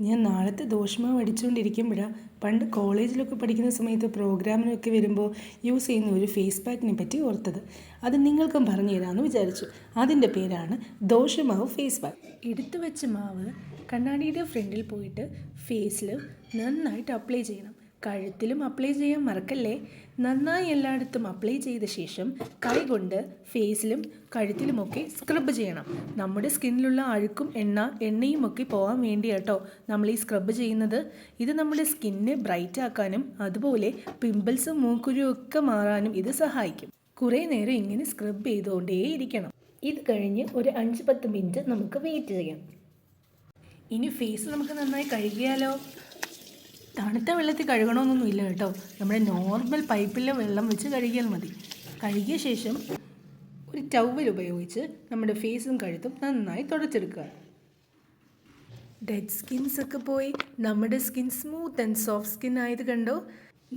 ഞാൻ നാളത്തെ ദോശമാവ് അടിച്ചുകൊണ്ടിരിക്കുമ്പോഴാണ് പണ്ട് കോളേജിലൊക്കെ പഠിക്കുന്ന സമയത്ത് പ്രോഗ്രാമിനൊക്കെ വരുമ്പോൾ യൂസ് ചെയ്യുന്ന ഒരു ഫേസ് പാക്കിനെ പറ്റി ഓർത്തത്. അത് നിങ്ങൾക്കും പറഞ്ഞു തരാമെന്ന് വിചാരിച്ചു. അതിൻ്റെ പേരാണ് ദോശമാവ് ഫേസ് പാക്ക്. എടുത്തു വെച്ച മാവ് കണ്ണാടിയുടെ ഫ്രണ്ടിൽ പോയിട്ട് ഫേസിൽ നന്നായിട്ട് അപ്ലൈ ചെയ്യണം. കഴുത്തിലും അപ്ലൈ ചെയ്യാൻ മറക്കല്ലേ. നന്നായി എല്ലായിടത്തും അപ്ലൈ ചെയ്ത ശേഷം കൈ കൊണ്ട് ഫേസിലും കഴുത്തിലുമൊക്കെ സ്ക്രബ് ചെയ്യണം. നമ്മുടെ സ്കിന്നിലുള്ള അഴുക്കും എണ്ണയും ഒക്കെ പോകാൻ വേണ്ടിയാട്ടോ നമ്മൾ ഈ സ്ക്രബ് ചെയ്യുന്നത്. ഇത് നമ്മുടെ സ്കിന്നെ ബ്രൈറ്റ് ആക്കാനും അതുപോലെ പിമ്പിൾസും മൂക്കുരുവും ഒക്കെ മാറാനും ഇത് സഹായിക്കും. കുറേ നേരം ഇങ്ങനെ സ്ക്രബ് ചെയ്തുകൊണ്ടേയിരിക്കണം. ഇത് കഴിഞ്ഞ് ഒരു 5-10 മിനിറ്റ് നമുക്ക് വെയിറ്റ് ചെയ്യാം. ഇനി ഫേസ് നമുക്ക് നന്നായി കഴുകിയാലോ? തണുത്ത വെള്ളത്തിൽ കഴുകണമെന്നൊന്നും ഇല്ല കേട്ടോ. നമ്മുടെ നോർമൽ പൈപ്പിലെ വെള്ളം വെച്ച് കഴുകിയാൽ മതി. കഴുകിയ ശേഷം ഒരു ടവൽ ഉപയോഗിച്ച് നമ്മുടെ ഫേസും കഴുത്തും നന്നായി തുടച്ചെടുക്കുക. ഡെഡ് സ്കിൻസ് ഒക്കെ പോയി നമ്മുടെ skin smooth and soft skin ആയത് കണ്ടോ?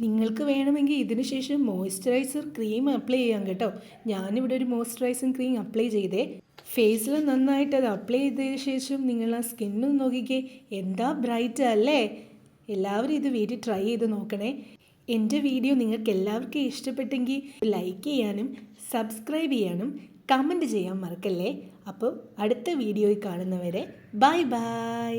നിങ്ങൾക്ക് വേണമെങ്കിൽ ഇതിന് ശേഷം മോയ്സ്ചറൈസർ ക്രീം അപ്ലൈ ചെയ്യാം കേട്ടോ. ഞാനിവിടെ ഒരു മോയ്സ്ചറൈസിങ് ക്രീം അപ്ലൈ ചെയ്തേ. ഫേസിൽ നന്നായിട്ട് അത് അപ്ലൈ ചെയ്തതിന് ശേഷം നിങ്ങൾ ആ സ്കിന്നും നോക്കിക്കേ, എന്താ ബ്രൈറ്റ് അല്ലേ? എല്ലാവരും ഇത് വീട്ടിൽ ട്രൈ ചെയ്ത് നോക്കണേ. എൻ്റെ വീഡിയോ നിങ്ങൾക്ക് എല്ലാവർക്കും ഇഷ്ടപ്പെട്ടെങ്കിൽ ലൈക്ക് ചെയ്യാനും സബ്സ്ക്രൈബ് ചെയ്യാനും കമൻറ്റ് ചെയ്യാൻ മറക്കല്ലേ. അപ്പോൾ അടുത്ത വീഡിയോയിൽ കാണുന്നവരെ ബൈ ബൈ.